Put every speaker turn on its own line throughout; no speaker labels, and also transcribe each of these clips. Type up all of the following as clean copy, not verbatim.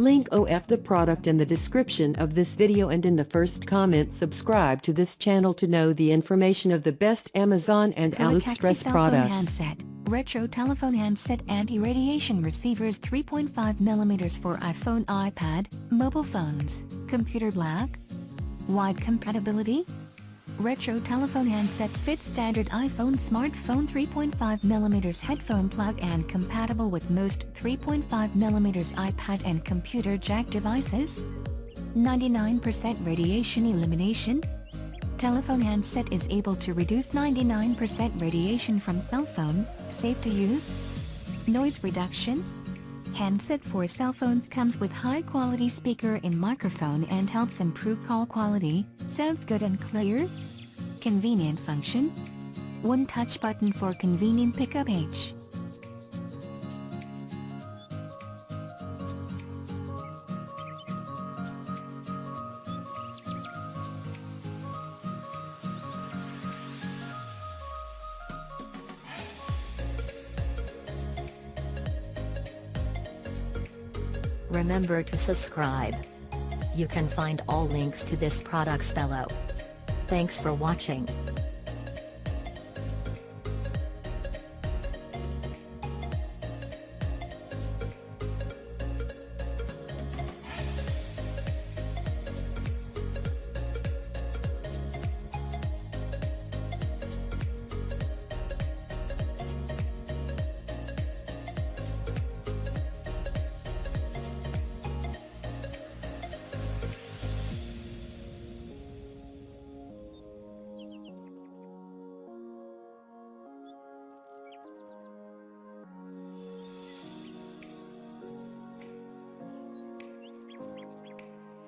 Link of the product in the description of this video, and in the first comment subscribe to this channel to know the information of the best Amazon and
Koicaxy
AliExpress
cell phone
products.
handset, retro telephone handset, anti-radiation receivers, 3.5mm for iPhone, iPad, mobile phones, computer, black, wide compatibility. Retro telephone handset fits standard iPhone, smartphone, 3.5mm headphone plug and compatible with most 3.5mm iPad and computer jack devices. 99% radiation elimination. Telephone handset is able to reduce 99% radiation from cell phone, safe to use. Noise reduction. Handset for cell phones comes with high-quality speaker and microphone and helps improve call quality, sounds good and clear. Convenient function. One touch button for convenient pickup.
Remember to subscribe. You can find all links to this products below. Thanks for watching.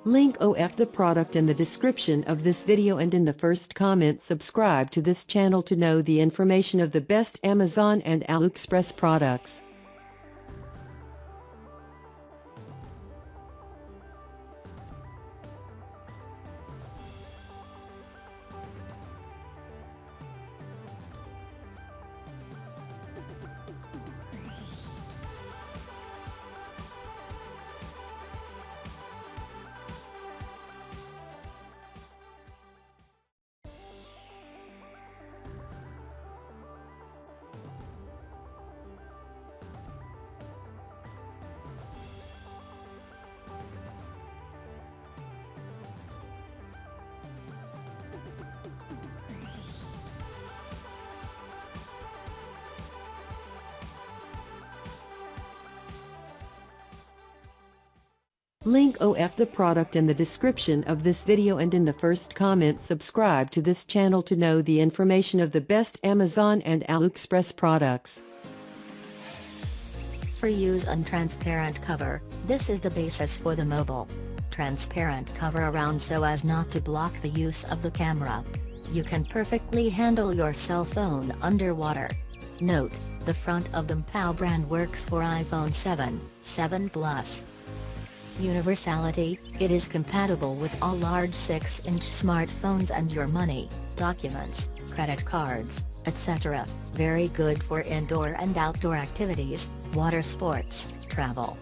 Link of the product in the description of this video, and in the first comment subscribe to this channel to know the information of the best Amazon and AliExpress products. Link of the product in the description of this video, and in the first comment subscribe to this channel to know the information of the best Amazon and AliExpress products.
For use on transparent cover, this is the basis for the mobile. Transparent cover around so as not to block the use of the camera. You can perfectly handle your cell phone underwater. Note, the front of the Mpow brand works for iPhone 7, 7 Plus. Universality, it is compatible with all large 6-inch smartphones and your money, documents, credit cards, etc. Very good for indoor and outdoor activities, water sports, travel.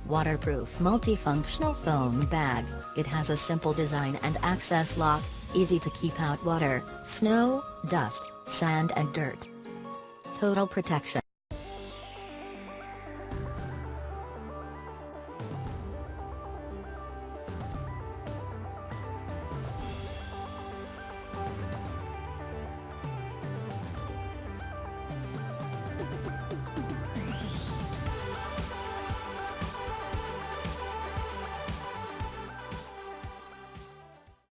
Waterproof multifunctional phone bag, it has a simple design and access lock, easy to keep out water, snow, dust, sand and dirt. Total protection.